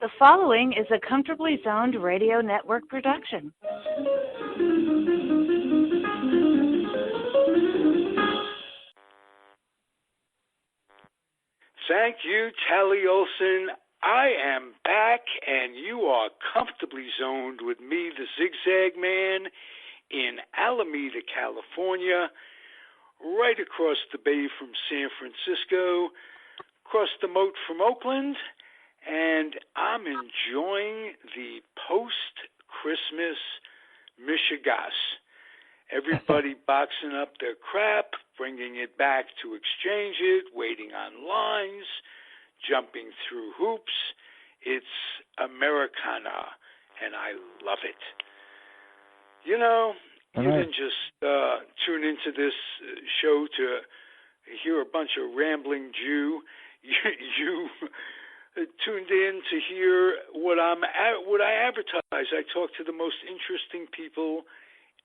The following is a Comfortably Zoned Radio Network production. Thank you, Tally Olson. I am back, and you are comfortably zoned with me, the Zig Zag Man, in Alameda, California, right across the bay from San Francisco, across the moat from Oakland, and I'm enjoying the post-Christmas Michigas. Everybody boxing up their crap, bringing it back to exchange it, waiting on lines, jumping through hoops. It's Americana, and I love it. You know, you didn't just tune into this show to hear a bunch of rambling Jew. You tuned in to hear what I advertise. I talk to the most interesting people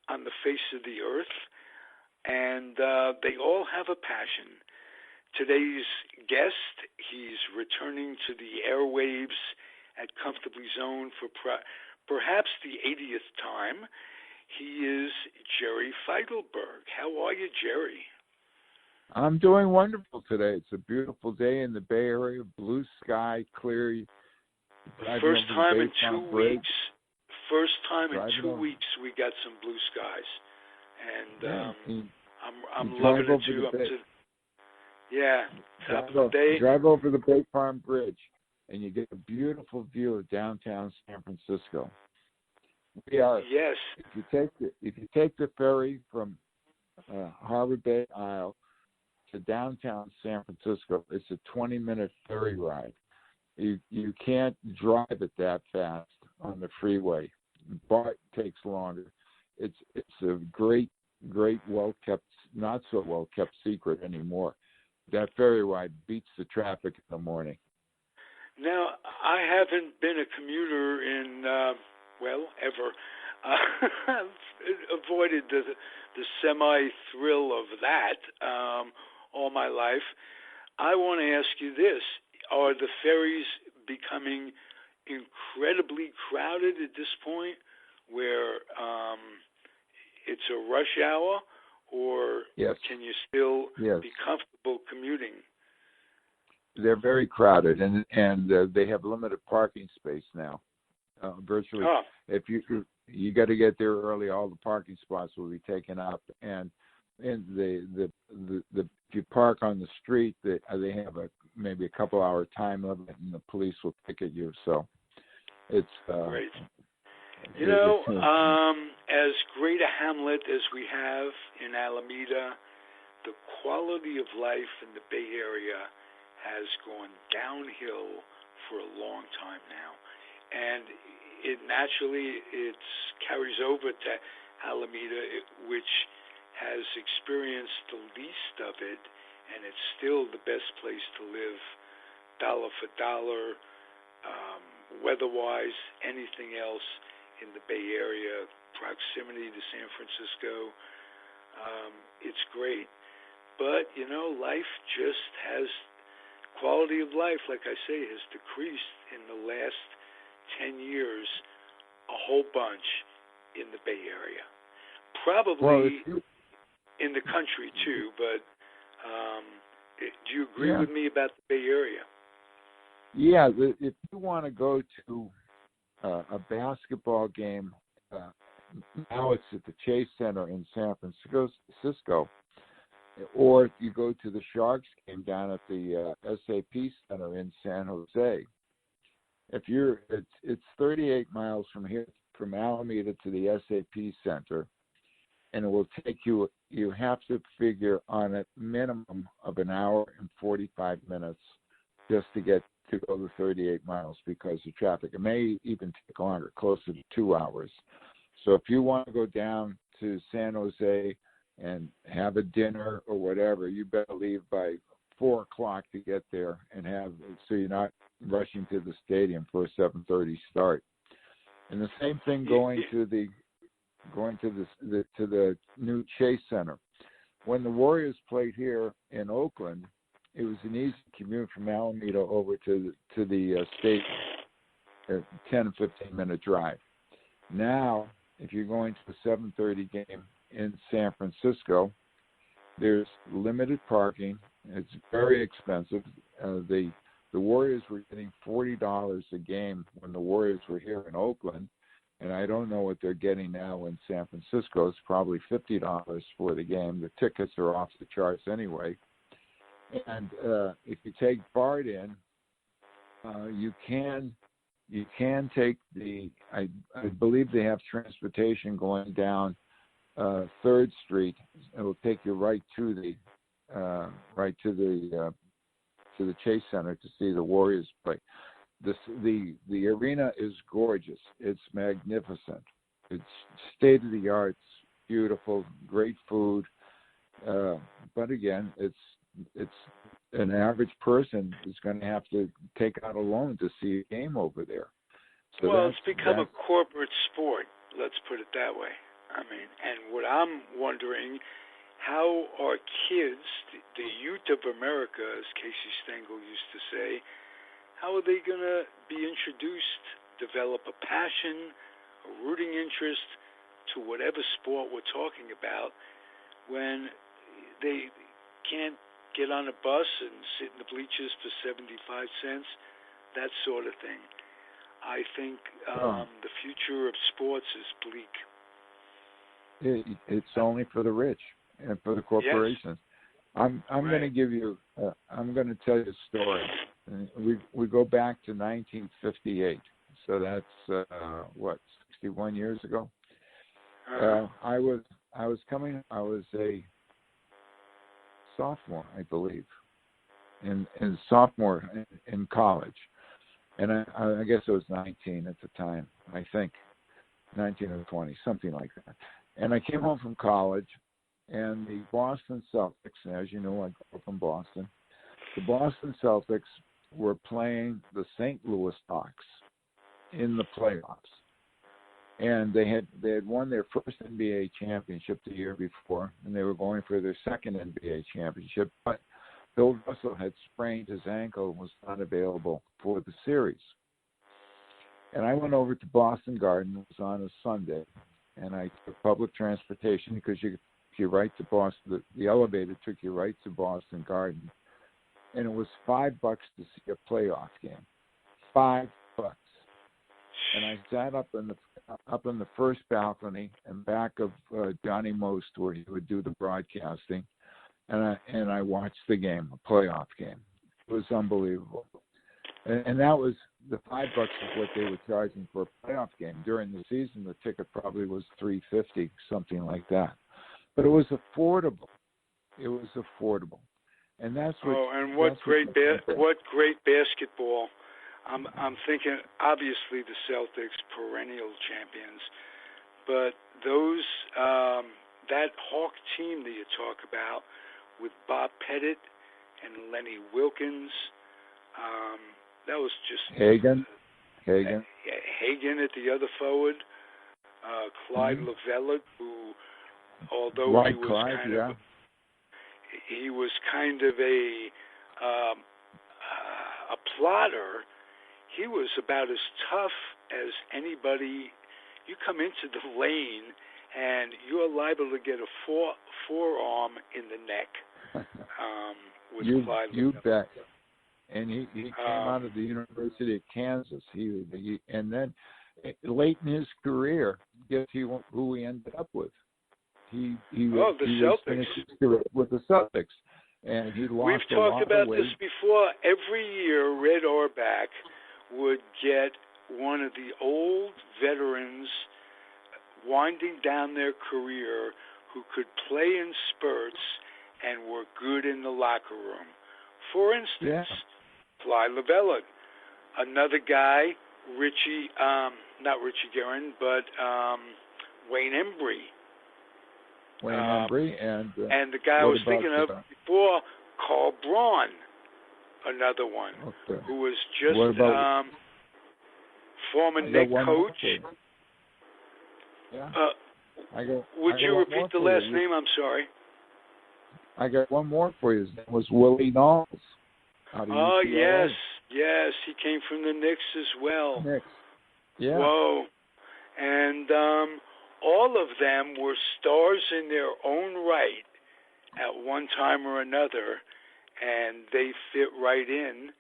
on the face of the earth, and they all have a passion. Today's guest, he's returning to the airwaves at Comfortably Zoned for perhaps the 80th time. He is Jerry Feitelberg. How are you, Jerry? I'm doing wonderful today. It's a beautiful day in the Bay Area, blue sky, clear. First time in 2 weeks. First time in 2 weeks we got some blue skies, and I'm loving it too. Top of the day. Drive over the Bay Farm Bridge, and you get a beautiful view of downtown San Francisco. We are. Yes. If you take the ferry from Harbor Bay Isle to downtown San Francisco, it's a 20-minute ferry ride. You can't drive it that fast on the freeway. BART takes longer. It's a great, well-kept, not so well-kept secret anymore. That ferry ride beats the traffic in the morning. Now, I haven't been a commuter in, ever. I've avoided the semi-thrill of that all my life. I want to ask you this. Are the ferries becoming incredibly crowded at this point where it's a rush hour, or can you still be comfortable commuting? They're very crowded, and they have limited parking space now. Virtually, if you got to get there early, all the parking spots will be taken up, and the if you park on the street, they have maybe a couple hour time limit, and the police will ticket you. So it's great. You know, as great a hamlet as we have in Alameda, the quality of life in the Bay Area has gone downhill for a long time now, and it naturally carries over to Alameda, which has experienced the least of it, and it's still the best place to live, dollar for dollar, weather-wise, anything else in the Bay Area, proximity to San Francisco, it's great. But, you know, life just has, quality of life, like I say, has decreased in the last 10 years a whole bunch in the Bay Area. Probably in the country, too, but do you agree with me about the Bay Area? Yeah, if you want to go to a basketball game, now it's at the Chase Center in San Francisco, or if you go to the Sharks game down at the SAP Center in San Jose. It's 38 miles from here, from Alameda to the SAP Center, and it will take you have to figure on a minimum of an hour and 45 minutes just to go the 38 miles because of traffic. It may even take longer, closer to 2 hours. So if you want to go down to San Jose and have a dinner or whatever, you better leave by 4 o'clock to get there and so you're not rushing to the stadium for a 7:30 start. And the same thing going to the new Chase Center. When the Warriors played here in Oakland, it was an easy commute from Alameda over to the stadium. a 10 and 15-minute drive. Now, if you're going to a 7:30 game in San Francisco, there's limited parking. It's very expensive. The Warriors were getting $40 a game when the Warriors were here in Oakland, and I don't know what they're getting now in San Francisco. It's probably $50 for the game. The tickets are off the charts anyway. And if you take Bart in, you can take the. I believe they have transportation going down 3rd Street. It will take you right to the Chase Center to see the Warriors play. The arena is gorgeous. It's magnificent. It's state of the art. It's beautiful. Great food. But again, it's an average person is going to have to take out a loan to see a game over there. So well, it's become a corporate sport. Let's put it that way. I mean, and what I'm wondering, how are kids, the youth of America, as Casey Stengel used to say, how are they going to be introduced, develop a passion, a rooting interest to whatever sport we're talking about when they can't get on a bus and sit in the bleachers for 75 cents, that sort of thing. I think the future of sports is bleak. It's only for the rich and for the corporations. Yes. I'm going to give you. I'm going to tell you a story. We go back to 1958. So that's 61 years ago. I was a sophomore, I believe, in sophomore in college, and I guess I was 19 at the time. I think 19 or 20, something like that. And I came home from college, and the Boston Celtics, as you know, I grew up in Boston. The Boston Celtics were playing the St. Louis Hawks in the playoffs, and they had won their first NBA championship the year before, and they were going for their second NBA championship. But Bill Russell had sprained his ankle and was not available for the series. And I went over to Boston Garden. It was on a Sunday, and I took public transportation because you right to Boston. The elevator took you right to Boston Garden, and it was $5 to see a playoff game. $5. And I sat up in the first balcony and back of Johnny Most, where he would do the broadcasting, and I watched the game, a playoff game. It was unbelievable, and that was the $5 is what they were charging for a playoff game. During the season, the ticket probably was $3.50, something like that. But it was affordable. And that's what. Oh, and what great basketball! I'm thinking, obviously, the Celtics, perennial champions, but those that Hawk team that you talk about with Bob Pettit and Lenny Wilkins, that was just Hagan at the other forward, Clyde Lovellette, who, although he was kind of a plotter. He was about as tough as anybody. You come into the lane, and you're liable to get a forearm in the neck. With Clyde you bet. And he came out of the University of Kansas. And then late in his career, guess who he ended up with? The Celtics. With the Celtics, and he lost. We've talked about this before. Every year, Red Auerbach would get one of the old veterans winding down their career who could play in spurts and were good in the locker room. For instance, Clyde Lovellette. Another guy, not Richie Guerin, but Wayne Embry. And the guy I was thinking of before, Carl Braun, another one, who was just former Knick coach. Would you repeat the last name? I'm sorry. I got one more for you. His name was Willie Knowles. Oh, yes. Yes, he came from the Knicks as well. Knicks. Yeah. Whoa. And all of them were stars in their own right at one time or another, and they fit right in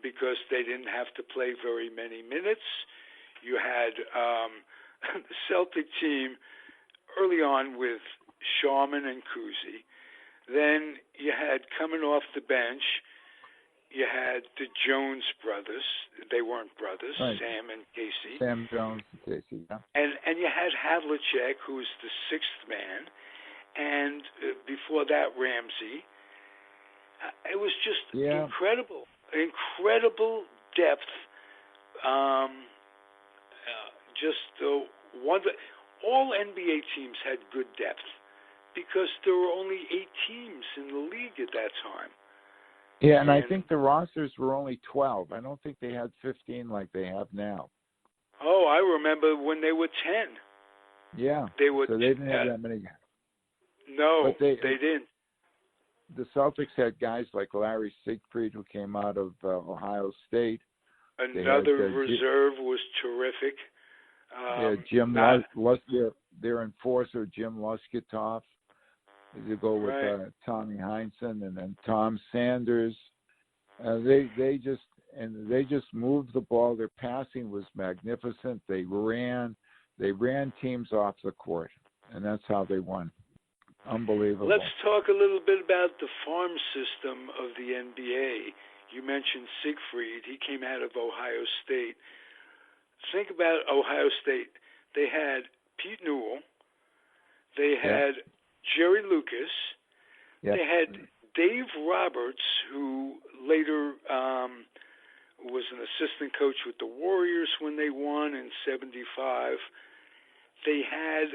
because they didn't have to play very many minutes. You had the Celtic team early on with Sharman and Cousy. Then you had coming off the bench, you had the Jones brothers. They weren't brothers, right. Sam and Casey. Sam Jones and Casey, yeah. And you had Havlicek, who was the sixth man, and before that, Ramsey. It was just incredible depth. All NBA teams had good depth because there were only 8 teams in the league at that time. Yeah, and I think the rosters were only 12. I don't think they had 15 like they have now. Oh, I remember when they were 10. Yeah, they were. So they didn't have that many. No, but they didn't. The Celtics had guys like Larry Siegfried, who came out of Ohio State. Another reserve was terrific. Jim their enforcer, Jim Lusketoff. You go with Tommy Heinsohn and then Tom Sanders. They just moved the ball. Their passing was magnificent. They ran teams off the court, and that's how they won. Unbelievable. Let's talk a little bit about the farm system of the N.B.A. You mentioned Siegfried. He came out of Ohio State. Think about Ohio State. They had Pete Newell. They had Jerry Lucas. They had Dave Roberts, who later was an assistant coach with the Warriors when they won in '75. They had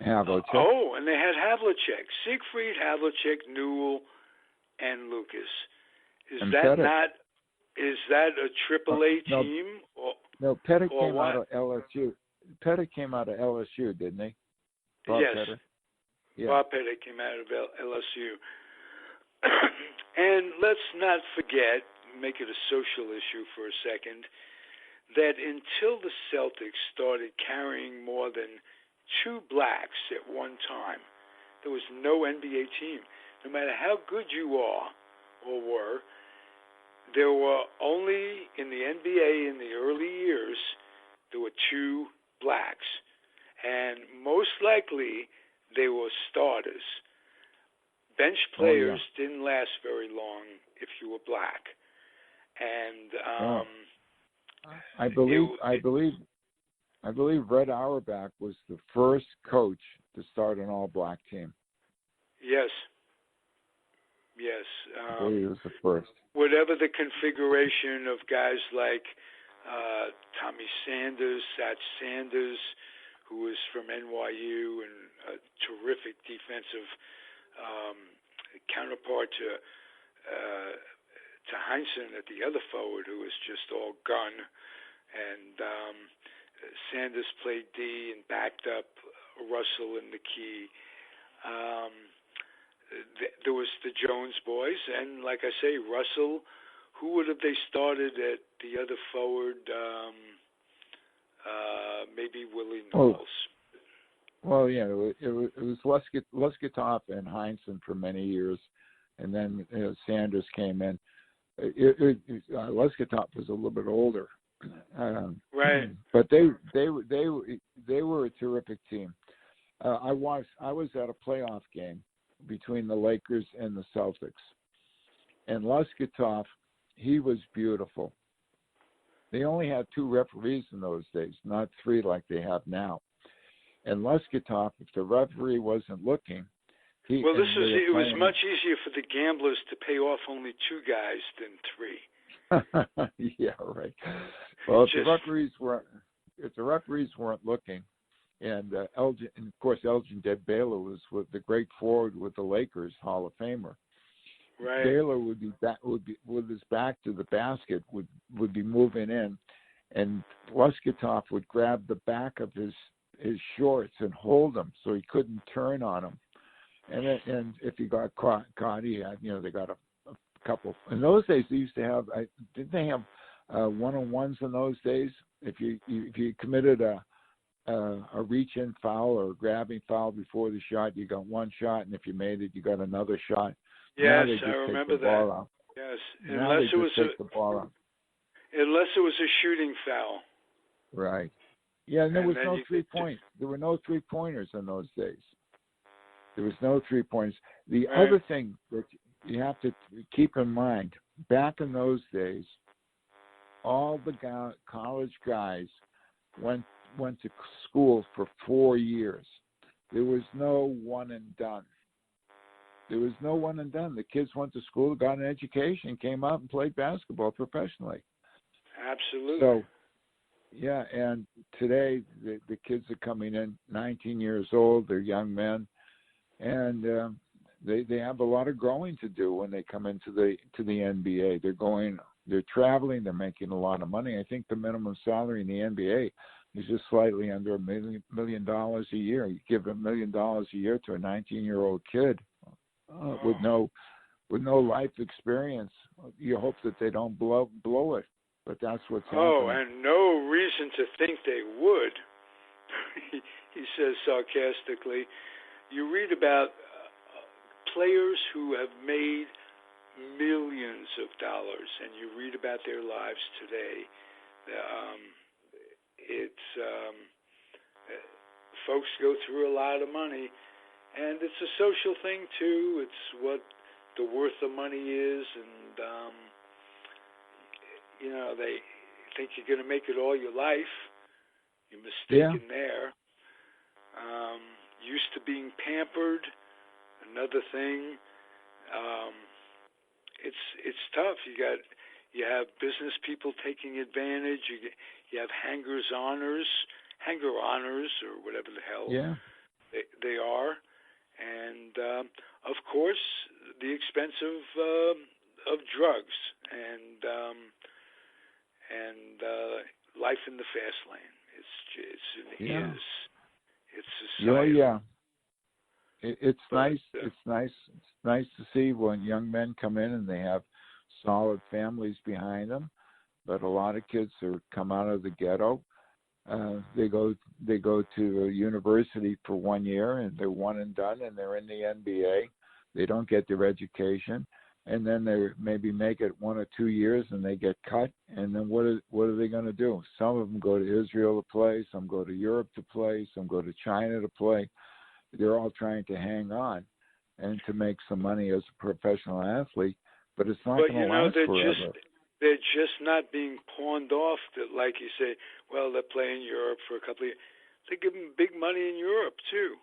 Havlicek. And they had Havlicek. Siegfried, Havlicek, Newell, and Lucas. Is that a AAA team? No, Pettit came out of LSU. Pettit came out of LSU, didn't he? Bob Pettit? Yeah. Bob Pettit came out of LSU. And let's not forget, make it a social issue for a second, that until the Celtics started carrying more than 2 blacks at one time, there was no NBA team. No matter how good you are or were, there were only, in the NBA in the early years, there were 2 blacks. And most likely, they were starters. Bench players didn't last very long if you were black. And I believe Red Auerbach was the first coach to start an all-black team. Yes. I believe he was the first. Whatever the configuration of guys like Tommy Sanders, Satch Sanders, who was from NYU and a terrific defensive counterpart to Heinsohn at the other forward, who was just all gun. And Sanders played D and backed up Russell in the key. There was the Jones boys, and like I say, Russell. Who would have they started at the other forward? Maybe Willie Knowles. Well, yeah, it was Lusketoff and Heinsohn for many years, and then Sanders came in. Lusketoff was a little bit older, right? But they were a terrific team. I was at a playoff game between the Lakers and the Celtics, and Lusketoff, he was beautiful. They only had 2 referees in those days, not 3 like they have now. And Lusketoff, if the referee wasn't looking, it was much easier for the gamblers to pay off only 2 guys than 3. Yeah, right. Well, if the referees weren't looking, and Elgin Baylor was with the great forward with the Lakers, Hall of Famer. Right. Baylor would be with his back to the basket, would be moving in, and Lusketoff would grab the back of his shorts and hold him so he couldn't turn on him. And if he got caught, he had they got a couple. In those days, they used to have. Didn't they have one-on-ones in those days? If you committed a reach-in foul or a grabbing foul before the shot, you got one shot, and if you made it, you got another shot. Yes, I remember that. Yes, unless it was the ball out. Unless it was a shooting foul. Right. Yeah, and there was no 3-point. There were no 3-pointers in those days. There was no 3-pointers. The other thing that you have to keep in mind, back in those days, all the college guys went to school for 4 years. There was no one and done. There was no one and done. The kids went to school, got an education, came out and played basketball professionally. Absolutely. So, yeah, and today the kids are coming in 19 years old. They're young men, and they have a lot of growing to do when they come into the N.B.A. They're traveling, they're making a lot of money. I think the minimum salary in the N.B.A. is just slightly under $1 million a year. You give $1 million a year to a 19-year-old kid with no life experience. You hope that they don't blow it, but that's what's happening. Oh, and no reason to think they would. He says sarcastically. You read about players who have made millions of dollars, and you read about their lives today. Folks go through a lot of money, and it's a social thing too. It's what the worth of money is, and they think you're going to make it all your life. You're mistaken there. Used to being pampered, another thing. It's tough. You have business people taking advantage. You have hanger-oners, or whatever the hell they are, and of course the expense of drugs and life in the fast lane. It's society. Yeah. It's nice. It's nice. It's nice to see when young men come in and they have solid families behind them. But a lot of kids come out of the ghetto. They go to a university for 1 year and they're one and done, and they're in the N.B.A. They don't get their education, and then they maybe make it 1 or 2 years and they get cut. And then what are they going to do? Some of them go to Israel to play. Some go to Europe to play. Some go to China to play. They're all trying to hang on and to make some money as a professional athlete, but it's not going to last forever. They're just not being pawned off. That, like you say, well, they're playing Europe for a couple of years. They give them big money in Europe too.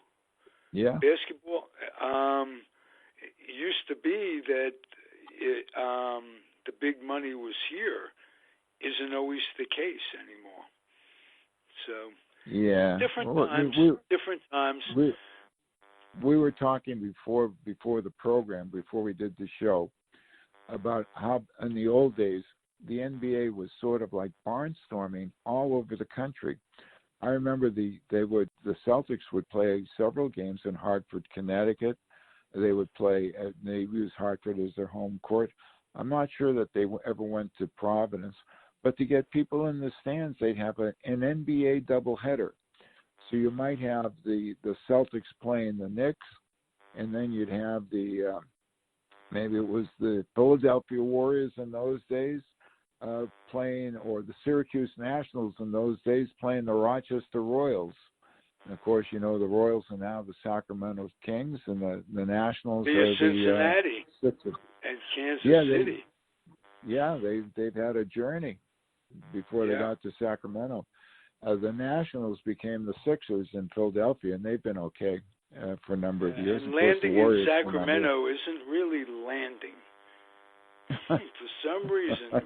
Yeah. Basketball. It used to be that the big money was here. Isn't always the case anymore. So different times. We were talking before the program, before we did the show, about how in the old days the N.B.A. was sort of like barnstorming all over the country. I remember the Celtics would play several games in Hartford, Connecticut. They would play. They used Hartford as their home court. I'm not sure that they ever went to Providence, but to get people in the stands, they'd have an N.B.A. doubleheader. So you might have the Celtics playing the Knicks, and then you'd have maybe it was the Philadelphia Warriors in those days playing, or the Syracuse Nationals in those days playing the Rochester Royals. And of course, the Royals are now the Sacramento Kings, and the Nationals are Cincinnati and Kansas City. They've had a journey before they got to Sacramento. The Nationals became the Sixers in Philadelphia, and they've been okay for a number of years. And landing in Sacramento isn't really landing for some reason.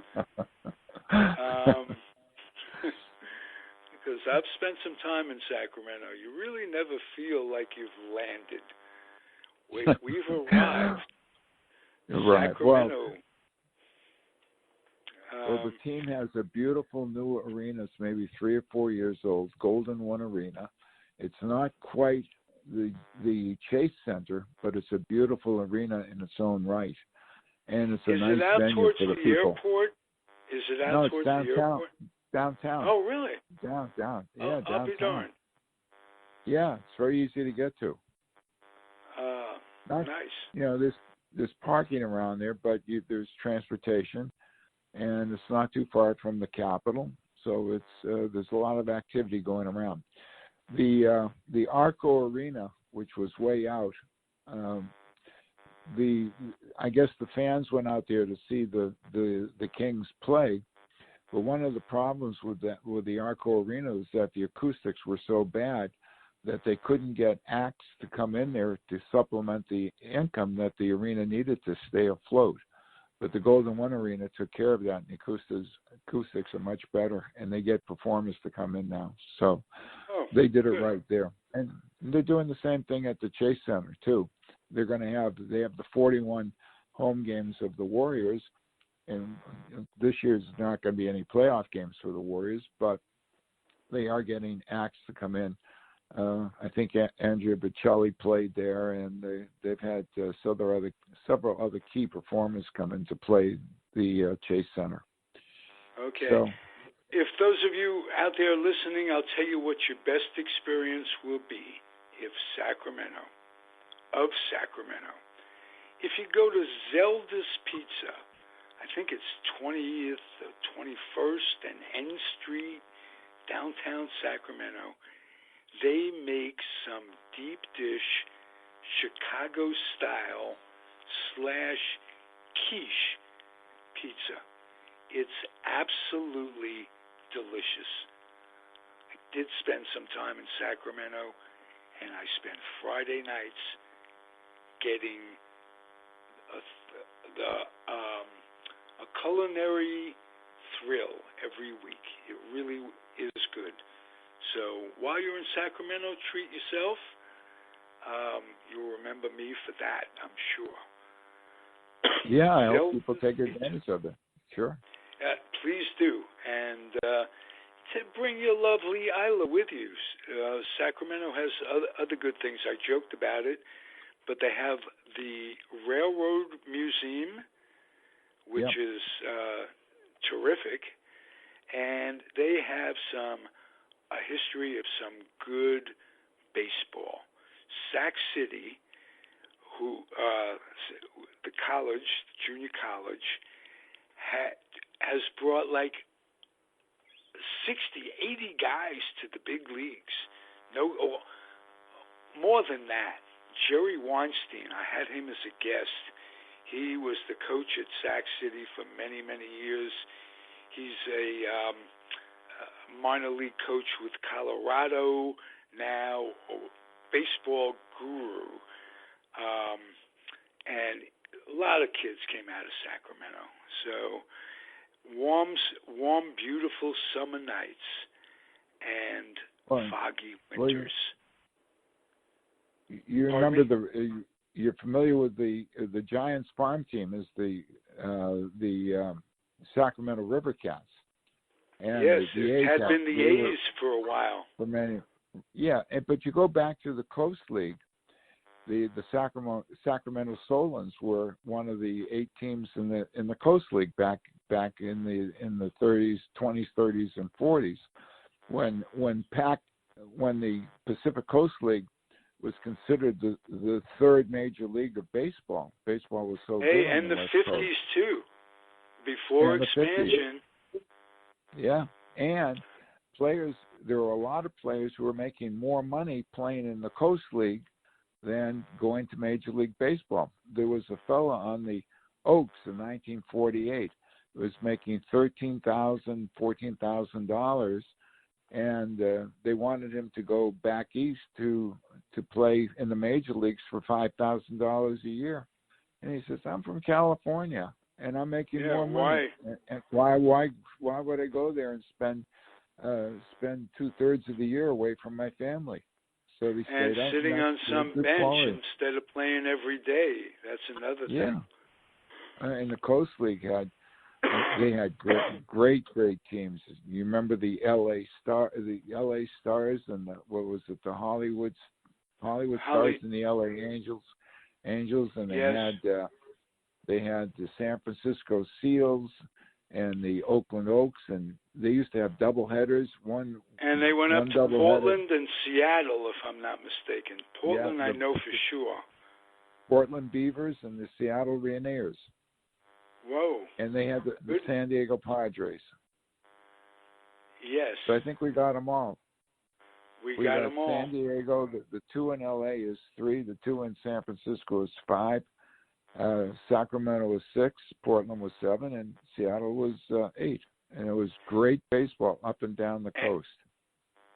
Because I've spent some time in Sacramento. You really never feel like you've landed. We've arrived. Right. Sacramento. Well, the team has a beautiful new arena. It's maybe 3 or 4 years old, Golden One Arena. It's not quite the Chase Center, but it's a beautiful arena in its own right. and it's a Is nice it out venue towards for the the people. airport? Is it out No, it's towards downtown. the airport? Downtown. Oh, really? Downtown. Yeah, downtown. I'll be darned. Yeah, it's very easy to get to. Nice. You know, there's parking around there, but there's transportation, and it's not too far from the Capitol, so it's there's a lot of activity going around. The Arco Arena, which was way out, I guess the fans went out there to see the Kings play, but one of the problems with the Arco Arena is that the acoustics were so bad that they couldn't get acts to come in there to supplement the income that the arena needed to stay afloat. But the Golden One Arena took care of that, and the acoustics are much better, and they get performers to come in now. So they did it right there. And they're doing the same thing at the Chase Center, too. They have the 41 home games of the Warriors, and this year's not going to be any playoff games for the Warriors, but they are getting acts to come in. I think Andrea Bocelli played there, and they've had several other key performers come in to play the Chase Center. Okay. So, if those of you out there listening, I'll tell you what your best experience will be if Sacramento. If you go to Zelda's Pizza, I think it's 20th or 21st and N Street, downtown Sacramento, they make some deep dish Chicago style / quiche pizza. It's absolutely delicious. I did spend some time in Sacramento, and I spent Friday nights getting a culinary thrill every week. It really is good. So while you're in Sacramento, treat yourself. You'll remember me for that, I'm sure. Yeah, I hope people take advantage of it. Sure. Please do. And to bring your lovely Isla with you. Sacramento has other good things. I joked about it, but they have the Railroad Museum, which is terrific, and they have a history of some good baseball. Sac City, the college, junior college, has brought like 60, 80 guys to the big leagues. More than that. Jerry Weinstein, I had him as a guest. He was the coach at Sac City for many, many years. He's a minor league coach with Colorado now, baseball guru. And a lot of kids came out of Sacramento. So warm, beautiful summer nights and foggy winters. You remember you're familiar with the Giants farm team is the Sacramento River Cats. And yes, it had been the A's for a while. For many, but you go back to the Coast League. The Sacramento Solons were one of the 8 teams in the Coast League back in the 30s, 20s, 30s, and 40s, when the Pacific Coast League was considered the third major league of baseball. Baseball was so good. And the 50s too, before expansion. Yeah, and there were a lot of players who were making more money playing in the Coast League than going to Major League Baseball. There was a fella on the Oaks in 1948 who was making $13,000, $14,000, and they wanted him to go back east to play in the major leagues for $5,000 a year. And he says, "I'm from California, and I'm making more money. And why would I go there and spend 2/3 of the year away from my family?" So he stayed and sitting on some bench quality. Instead of playing every day. That's another thing. Yeah, and the Coast League had great teams. You remember the LA Stars, and the Hollywood Stars and the LA Angels, and they had They had the San Francisco Seals and the Oakland Oaks, and they used to have double headers. And they went up to Portland and Seattle, if I'm not mistaken. Portland, I know for sure. Portland Beavers and the Seattle Rainiers. Whoa. And they had the San Diego Padres. Yes. So I think we got them all. We got them all. San Diego, the 2 in L.A. is 3. The 2 in San Francisco is 5. Sacramento was 6. Portland was 7. And Seattle was 8. And it was great baseball up and down the coast.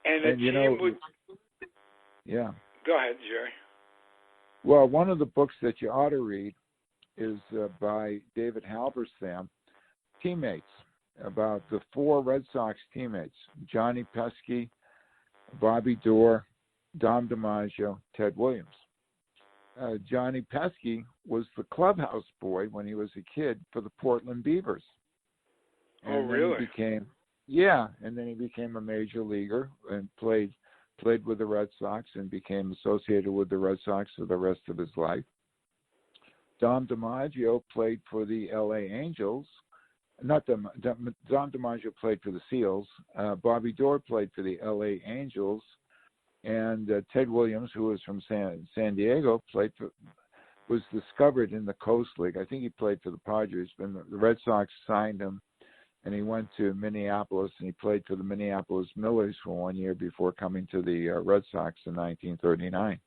And you know, yeah. Go ahead, Jerry. Well, one of the books that you ought to read is by David Halberstam, Teammates, about the 4 Red Sox teammates, Johnny Pesky, Bobby Doerr, Dom DiMaggio, Ted Williams. Johnny Pesky was the clubhouse boy when he was a kid for the Portland Beavers. Oh, really? And then he became a major leaguer and played with the Red Sox and became associated with the Red Sox for the rest of his life. Dom DiMaggio played for the L.A. Angels. Dom DiMaggio played for the Seals. Bobby Doerr played for the L.A. Angels. And Ted Williams, who was from San Diego, was discovered in the Coast League. I think he played for the Padres, but the Red Sox signed him, and he went to Minneapolis, and he played for the Minneapolis Millers for 1 year before coming to the Red Sox in 1939.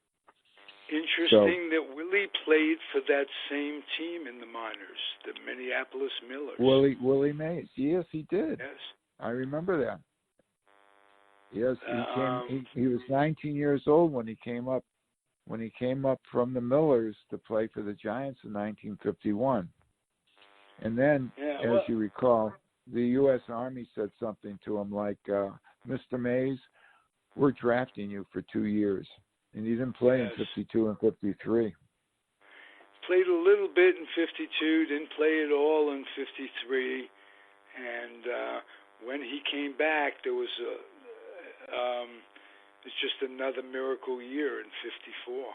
Interesting that Willie played for that same team in the minors, the Minneapolis Millers. Willie Mays. Yes, he did. Yes. I remember that. Yes, he was 19 years old when he came up from the Millers to play for the Giants in 1951. And then, as you recall, the U.S. Army said something to him like, Mr. Mays, we're drafting you for 2 years. And he didn't play in 52 and 53. Played a little bit in 52, didn't play at all in 53. And when he came back, there was it's just another miracle year in 54.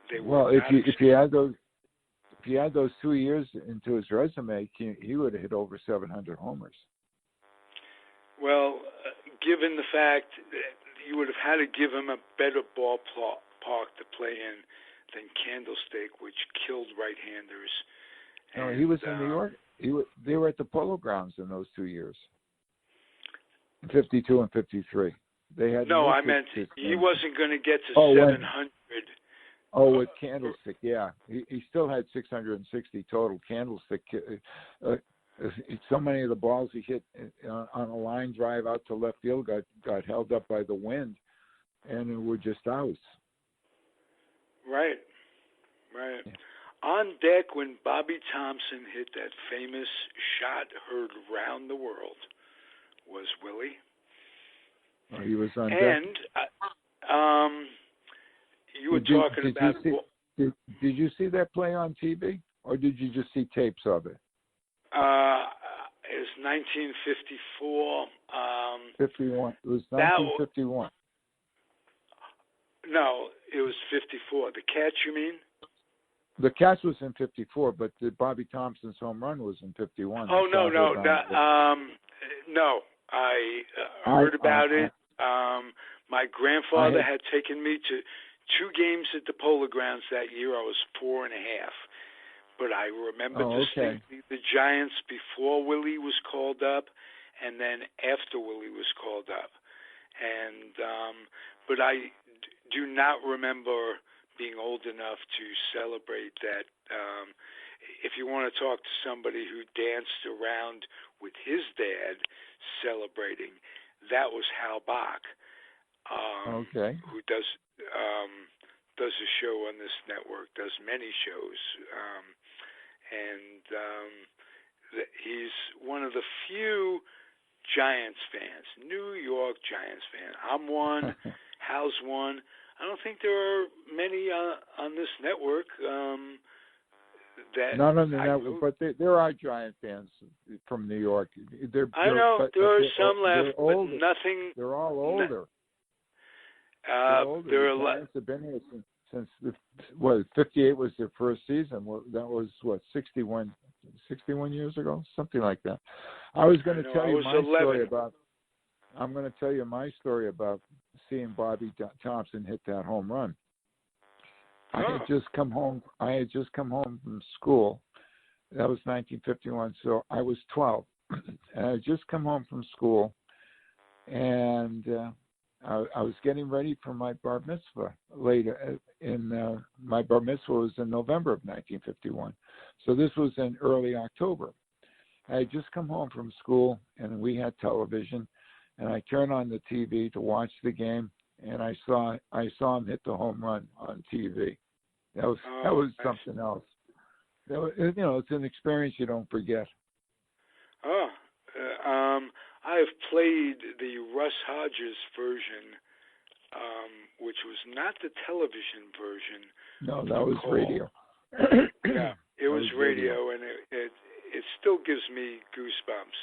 If you add those 2 years into his resume, he would have hit over 700 homers. Well, given the fact that you would have had to give him a better ballpark to play in than Candlestick, which killed right-handers. No, he was in New York. They were at the Polo Grounds in those 2 years, 52 and 53. They had I meant he wasn't going to get to 700. With Candlestick, yeah. He still had 660 total. Candlestick, so many of the balls he hit on a line drive out to left field got held up by the wind, and were just outs. Right. Yeah. On deck when Bobby Thompson hit that famous shot heard round the world was Willie. He was on deck. And you were talking about... Did you see that play on TV, or did you just see tapes of it? It's 1954. 51. It was 1951. No, it was 54. The catch, you mean? The catch was in 54, but the Bobby Thompson's home run was in 51. Oh, no. No, I heard about it. My grandfather had taken me to 2 games at the Polo Grounds that year. I was 4 and a half. But I remember distinctly the Giants before Willie was called up, and then after Willie was called up. And but I do not remember being old enough to celebrate that. If you want to talk to somebody who danced around with his dad celebrating, that was Hal Bach, who does a show on this network, does many shows. And he's one of the few Giants fans, New York Giants fan. I'm one. Hal's one. I don't think there are many on this network. Not on the network, but there are Giant fans from New York. I know there are some left, but nothing. They're all older. There are Giants have been here since 58 was their first season. Well, that was 61 years ago, something like that. I was going to tell you my 11. story about. I'm going to tell you my story about seeing Bobby Thompson hit that home run. I had just come home from school. That was 1951, so I was 12, and I had just come home from school, and I was getting ready for my bar mitzvah later. My bar mitzvah was in November of 1951, so this was in early October. I had just come home from school, and we had television, and I turned on the TV to watch the game, and I saw him hit the home run on TV. That was something else. It's an experience you don't forget. I have played the Russ Hodges version, which was not the television version. No, that was radio. Yeah, it was radio, and it still gives me goosebumps.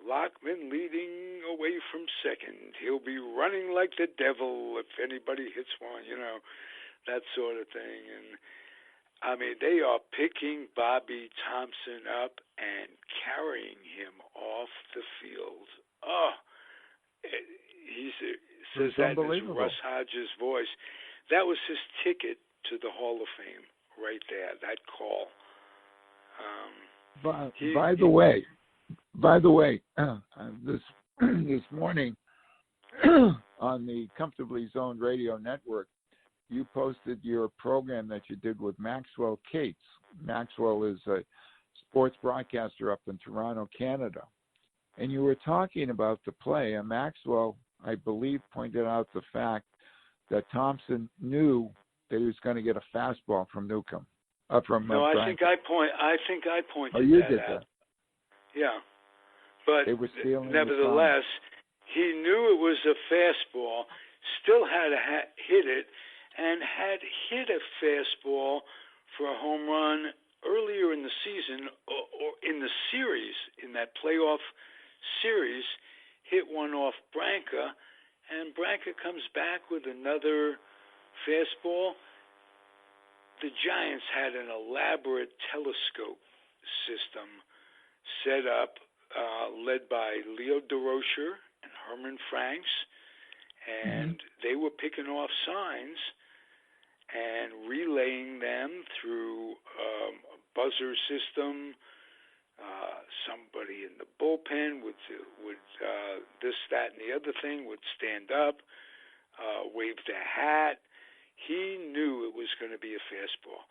Lockman leading away from second. He'll be running like the devil if anybody hits one, that sort of thing. And I mean, they are picking Bobby Thompson up and carrying him off the field. He says that in his Russ Hodges voice. That was his ticket to the Hall of Fame right there, that call. By the way, this morning on the Comfortably Zoned Radio Network, you posted your program that you did with Maxwell Cates. Maxwell is a sports broadcaster up in Toronto, Canada. And you were talking about the play, and Maxwell, I believe, pointed out the fact that Thompson knew that he was going to get a fastball from Newcomb. I think I pointed did out. That. Yeah. But nevertheless, he knew it was a fastball, still had to hit it, and had hit a fastball for a home run earlier in the season or in the series, in that playoff series, hit one off Branca, and Branca comes back with another fastball. The Giants had an elaborate telescope system set up, led by Leo DeRocher and Herman Franks, and they were picking off signs and relaying them through a buzzer system. Somebody in the bullpen would this, that, and the other thing would stand up, wave their hat. He knew it was going to be a fastball.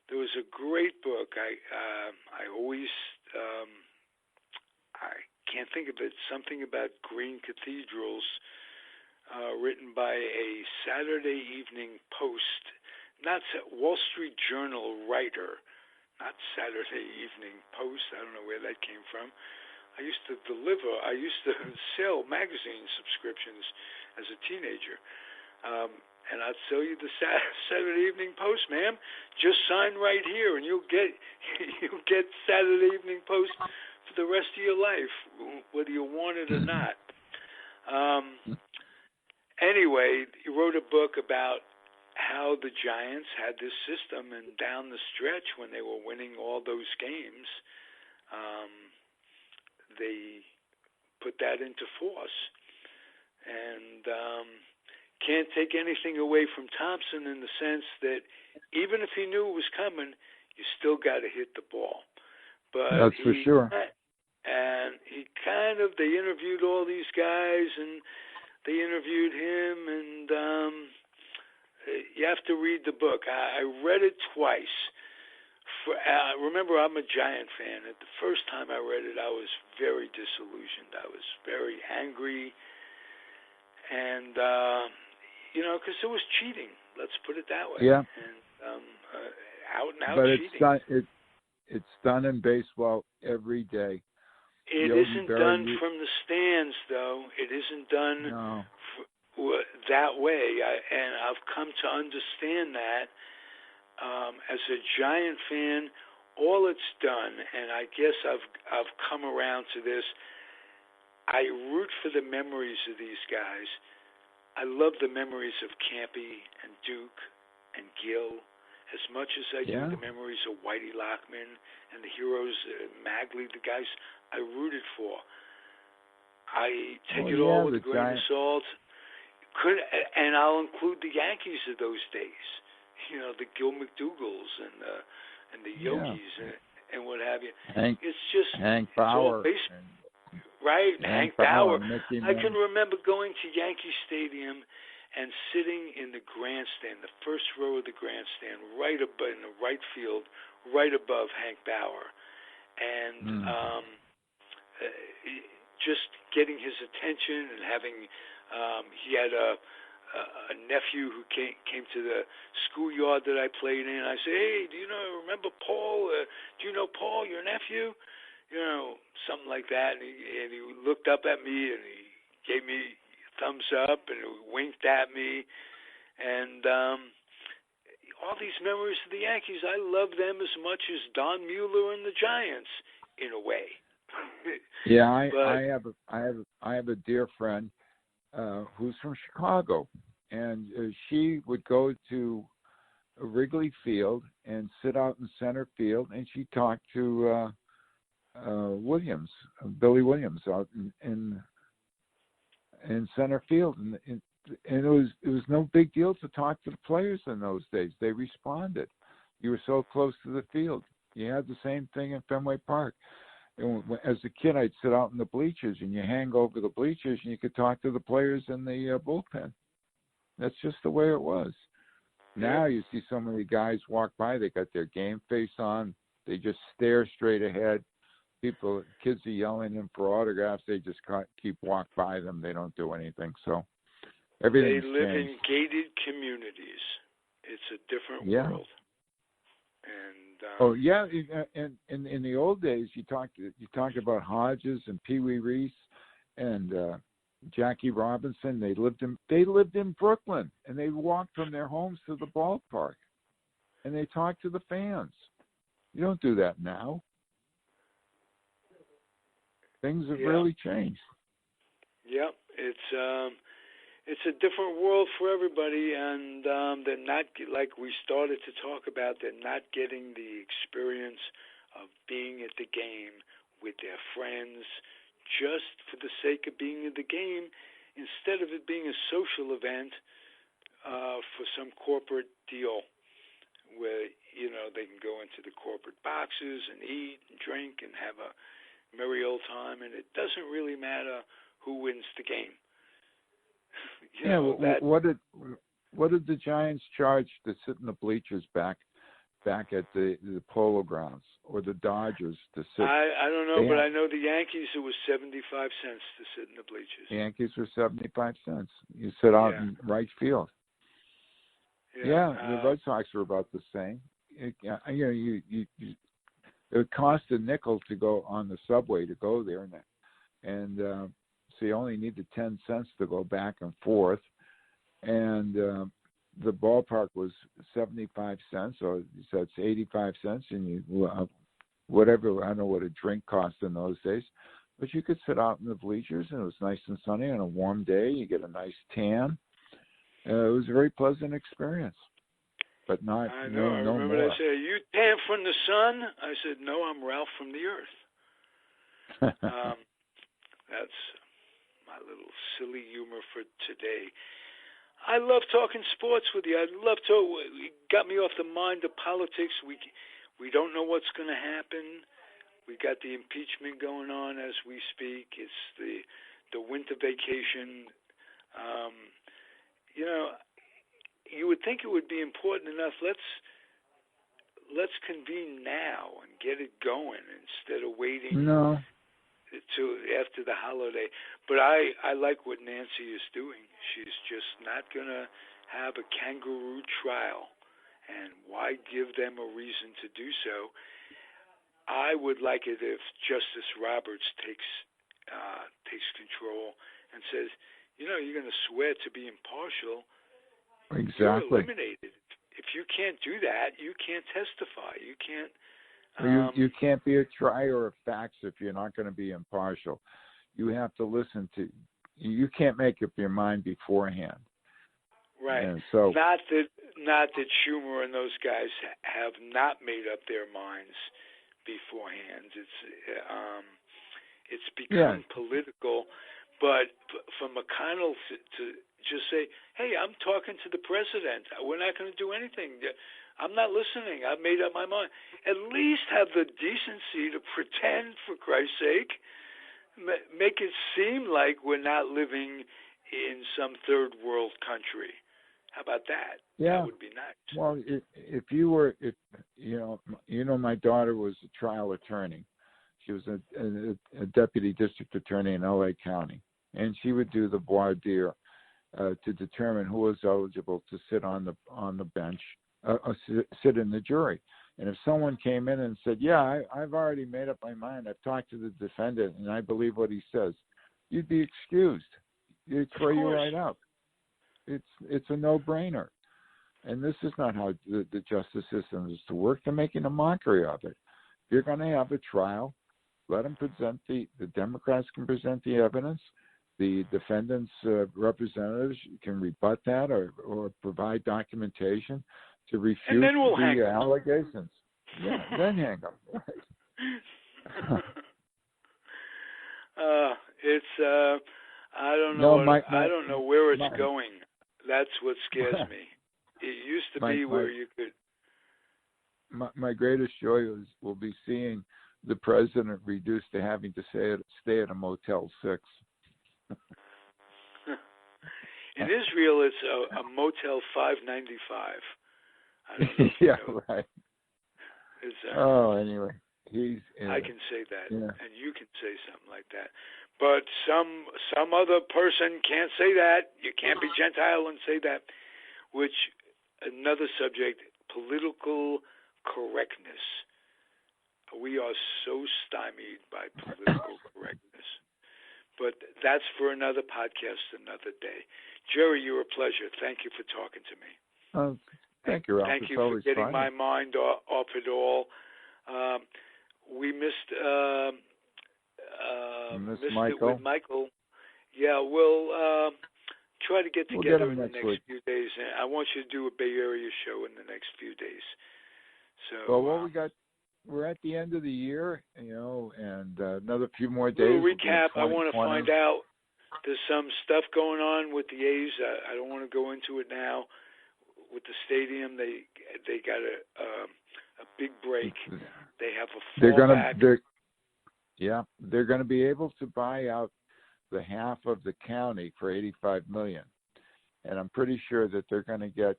There was a great book. I always I can't think of it. Something about green cathedrals, written by a Saturday Evening Post, not Wall Street Journal writer, not Saturday Evening Post. I don't know where that came from. I used to sell magazine subscriptions as a teenager. And I'd sell you the Saturday Evening Post, ma'am. Just sign right here, and you'll get Saturday Evening Post for the rest of your life, whether you want it or not. Anyway, he wrote a book about how the Giants had this system, and down the stretch when they were winning all those games, they put that into force. And can't take anything away from Thompson in the sense that even if he knew it was coming, you still got to hit the ball. But that's for sure. And they interviewed all these guys, and they interviewed him, and you have to read the book. I read it twice. Remember, I'm a Giant fan. At the first time I read it, I was very disillusioned. I was very angry, and because it was cheating. Let's put it that way. Yeah. And out and out cheating. But it's done in baseball every day. It isn't done from the stands, though. It isn't done that way. And I've come to understand that. As a Giant fan, all it's done, and I guess I've come around to this, I root for the memories of these guys. I love the memories of Campy and Duke and Gill, as much as I do the memories of Whitey Lockman and the heroes, Magley, the guys I rooted for. I take it all with a grain of salt. And I'll include the Yankees of those days. You know, the Gil McDougals and the Yogis and what have you. It's just Hank Bauer. Right, Hank Bauer. I can remember going to Yankee Stadium and sitting in the grandstand, the first row of the grandstand, right above in the right field, right above Hank Bauer, and just getting his attention and having. He had a nephew who came to the schoolyard that I played in. I said, "Hey, do you remember Paul? Do you know Paul, your nephew?" You know, something like that. And he looked up at me and he gave me a thumbs up and he winked at me. And all these memories of the Yankees, I love them as much as Don Mueller and the Giants, in a way. Yeah, I have a dear friend who's from Chicago, and she would go to Wrigley Field and sit out in center field, and she talked to Billy Williams, out in center field, and it was no big deal to talk to the players in those days. They responded. You were so close to the field. You had the same thing in Fenway Park. And as a kid, I'd sit out in the bleachers, and you hang over the bleachers, and you could talk to the players in the bullpen. That's just the way it was. Now you see so many guys walk by. They got their game face on. They just stare straight ahead. Kids are yelling in for autographs. They just keep walk by them. They don't do anything. So everything's changed. They live in gated communities. It's a different world. And and in the old days, you talked about Hodges and Pee Wee Reese and Jackie Robinson. They lived in Brooklyn, and they walked from their homes to the ballpark, and they talked to the fans. You don't do that now. Things have really changed. Yep, it's a different world for everybody, and they're not, like we started to talk about, they're not getting the experience of being at the game with their friends just for the sake of being at the game, instead of it being a social event for some corporate deal where, they can go into the corporate boxes and eat and drink and have a merry old time, and it doesn't really matter who wins the game. What did the Giants charge to sit in the bleachers back at the Polo Grounds, or the Dodgers to sit? I don't know, but I know the Yankees, it was 75 cents to sit in the bleachers. The Yankees were 75 cents. You sit out in right field. The Red Sox were about the same. It would cost a nickel to go on the subway to go there, and so you only needed 10 cents to go back and forth, and the ballpark was 75 cents, so it's 85 cents, and you whatever, I don't know what a drink cost in those days, but you could sit out in the bleachers, and it was nice and sunny on a warm day. You get a nice tan. It was a very pleasant experience. But not, I know. I remember they said, "Are you tan from the sun?" I said, "No, I'm Ralph from the earth." That's my little silly humor for today. I love talking sports with you. It got me off the mind of politics. We don't know what's going to happen. We got the impeachment going on as we speak. It's the winter vacation. You would think it would be important enough. Let's convene now and get it going instead of waiting to after the holiday. But I like what Nancy is doing. She's just not going to have a kangaroo trial, and why give them a reason to do so? I would like it if Justice Roberts takes control and says, you're going to swear to be impartial. Exactly. You're eliminated. If you can't do that, you can't testify. You can't. You can't be a trier of facts if you're not going to be impartial. You have to listen to. You can't make up your mind beforehand. Right. And so not not that Schumer and those guys have not made up their minds beforehand. It's become political, but for McConnell to just say, "Hey, I'm talking to the president. We're not going to do anything. I'm not listening. I've made up my mind." At least have the decency to pretend, for Christ's sake, make it seem like we're not living in some third world country. How about that? Yeah. That would be nice. Well, if my daughter was a trial attorney. She was a deputy district attorney in L.A. County, and she would do the voir dire to determine who was eligible to sit on the bench, sit in the jury. And if someone came in and said, "Yeah, I've already made up my mind. I've talked to the defendant, and I believe what he says," you'd be excused. You'd throw you right out. It's a no-brainer. And this is not how the justice system is to work. They're making a mockery of it. If you're going to have a trial, let them present the Democrats can present the evidence. The defendant's representatives can rebut that or provide documentation to refute and then we'll hang the them. allegations. Yeah, then hang them. It's I don't know. I don't know where it's my, going. That's what scares me. It used to be where you could. My greatest joy will be seeing the president reduced to having to stay at a Motel 6. In Israel, it's a Motel 595. I don't know if yeah, you know. right. Anyway, I can say that, yeah. and you can say something like that. But some other person can't say that. You can't be Gentile and say that. Which, another subject, political correctness. We are so stymied by political correctness. But that's for another podcast, another day. Jerry, you're a pleasure. Thank you for talking to me. Thank you, Ralph. Thank you for getting my mind off it all. We missed Michael. it with Michael. Yeah, we'll try to get together in the next few days. I want you to do a Bay Area show in the next few days. So, well, we're at the end of the year, and another few more days. Little recap. I want to find out. There's some stuff going on with the A's. I don't want to go into it now. With the stadium, they got a big break. They have a fallback. They're going to be able to buy out the half of the county for $85 million, and I'm pretty sure that they're going to get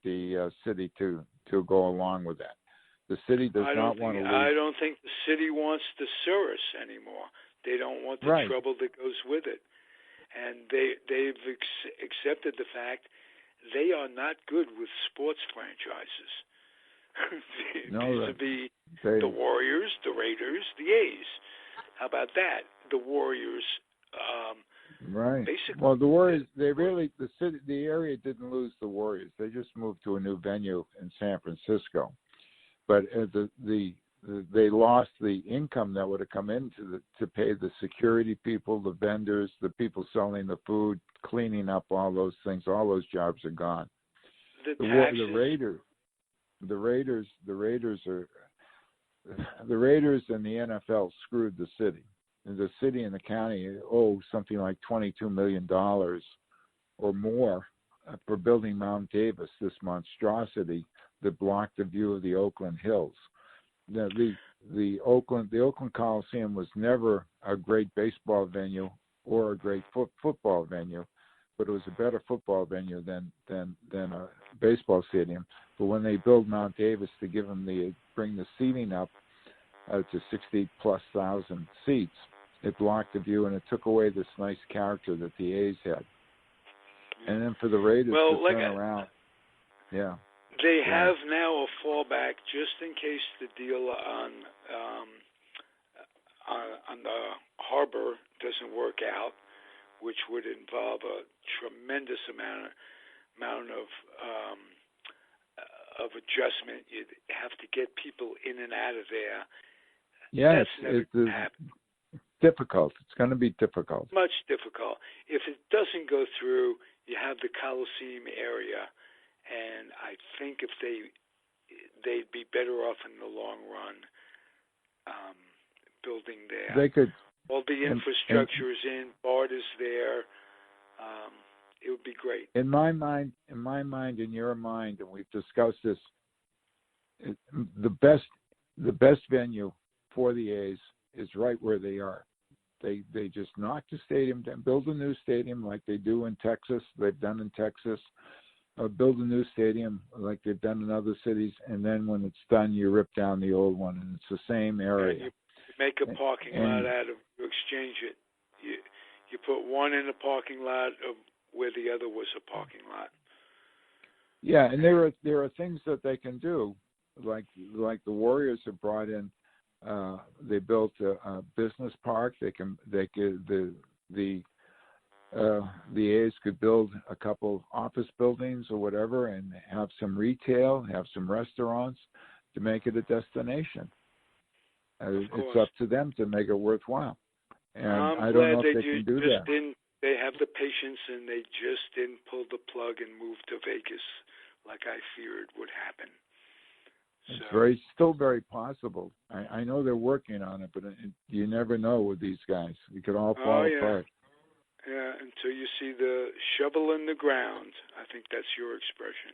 the city to go along with that. The city does not want to lose. I don't think the city wants the service anymore. They don't want the trouble that goes with it, and they've accepted the fact they are not good with sports franchises. Vis-a-vis the Warriors, the Raiders, the A's. How about that? The Warriors. Right. Basically, well, the Warriors. The area didn't lose the Warriors. They just moved to a new venue in San Francisco. But they lost the income that would have come in to pay the security people, the vendors, the people selling the food, cleaning up, all those things. All those jobs are gone. The Raiders and the NFL screwed the city. And the city and the county owe something like $22 million or more for building Mount Davis, this monstrosity that blocked the view of the Oakland Hills. The Oakland Coliseum was never a great baseball venue or a great football venue, but it was a better football venue than a baseball stadium. But when they built Mount Davis to bring the seating up to 60,000+ seats, it blocked the view and it took away this nice character that the A's had. And then for the Raiders to turn around, they have now a fallback just in case the deal on the harbor doesn't work out, which would involve a tremendous amount of adjustment. You'd have to get people in and out of there. Yeah, it's difficult. It's going to be difficult. Much difficult. If it doesn't go through, you have the Coliseum area, and I think if they'd be better off in the long run building there. They could. All the infrastructure is in, BART is there. It would be great. In my mind, in your mind, and we've discussed this, the best venue for the A's is right where they are. They just knock the stadium down, build a new stadium like they do in Texas. They've done in Texas. Build a new stadium like they've done in other cities, and then when it's done, you rip down the old one, and it's the same area. And you make a parking lot out of. You exchange it. You put one in the parking lot of where the other was a parking lot. Yeah, and there are things that they can do, like the Warriors have brought in. They built a business park. The A's could build a couple office buildings or whatever, and have some retail, have some restaurants to make it a destination. It's up to them to make it worthwhile. And I don't know if they can do that. They have the patience, and they just didn't pull the plug and move to Vegas like I feared would happen. It's still very possible. I know they're working on it, but you never know with these guys. You could all fall apart. Yeah, until you see the shovel in the ground. I think that's your expression.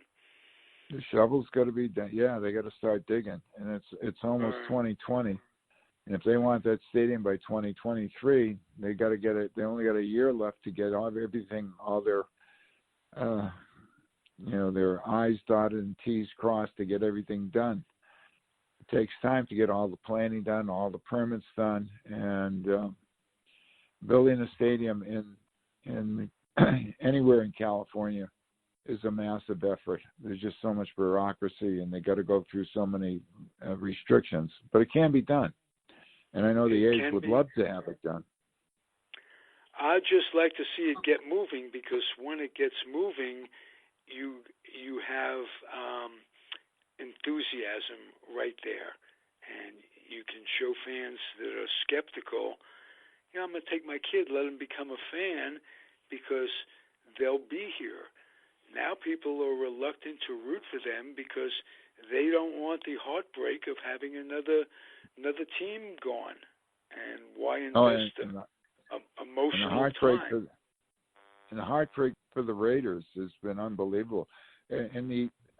The shovel's got to be done. Yeah, they got to start digging, and it's almost 2020. And if they want that stadium by 2023, they got to get it. They only got a year left to get everything, all their, their I's dotted and T's crossed to get everything done. It takes time to get all the planning done, all the permits done, and building a stadium in anywhere in California is a massive effort. There's just so much bureaucracy, and they got to go through so many restrictions. But it can be done, and I know the A's would love to have it done. I'd just like to see it get moving, because when it gets moving, you have enthusiasm right there, and you can show fans that are skeptical. I'm going to take my kid, let him become a fan, because they'll be here. Now people are reluctant to root for them because they don't want the heartbreak of having another team gone. And why invest emotional time? And the heartbreak for the Raiders has been unbelievable. And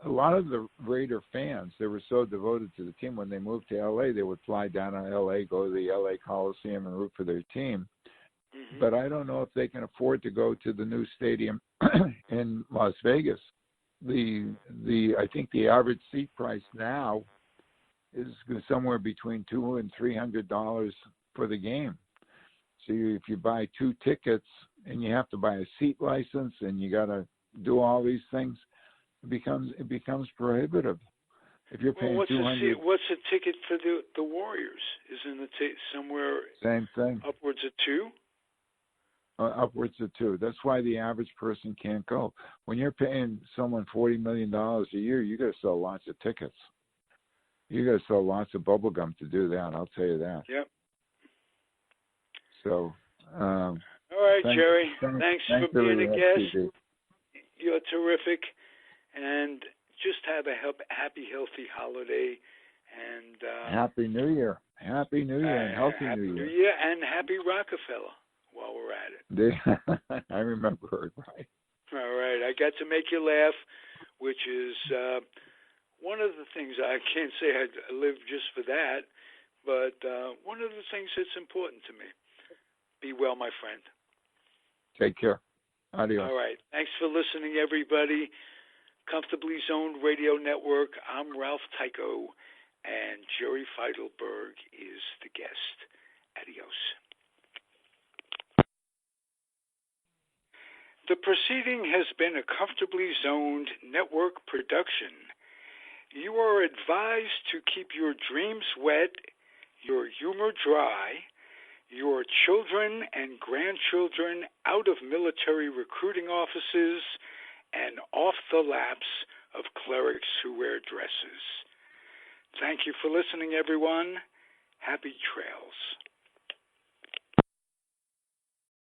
a lot of the Raider fans, they were so devoted to the team. When they moved to L.A., they would fly down to L.A., go to the L.A. Coliseum and root for their team. Mm-hmm. But I don't know if they can afford to go to the new stadium in Las Vegas. I think the average seat price now is somewhere between $200 and $300 for the game. So if you buy 2 tickets and you have to buy a seat license and you got to do all these things, it becomes prohibitive. If you're paying $200, what's a ticket for the Warriors? Isn't it somewhere same thing? Upwards of 2? Upwards of 2. That's why the average person can't go. When you're paying someone $40 million a year, you got to sell lots of tickets. You got to sell lots of bubble gum to do that. I'll tell you that. Yep. So. All right, Jerry. Thanks for being a guest. TV. You're terrific, and just have a happy, healthy holiday, and Happy New Year. Happy New Year and healthy Happy New Year. New Year and Happy Rockefeller while we're at it. I remember it right. All right. I got to make you laugh, which is one of the things. I can't say I live just for that, but one of the things that's important to me. Be well, my friend. Take care. Adios. All right. Thanks for listening, everybody. Comfortably Zoned Radio Network. I'm Ralph Tycho, and Jerry Feitelberg is the guest. Adios. The proceeding has been a Comfortably Zoned Network production. You are advised to keep your dreams wet, your humor dry, your children and grandchildren out of military recruiting offices and off the laps of clerics who wear dresses. Thank you for listening, everyone. Happy trails.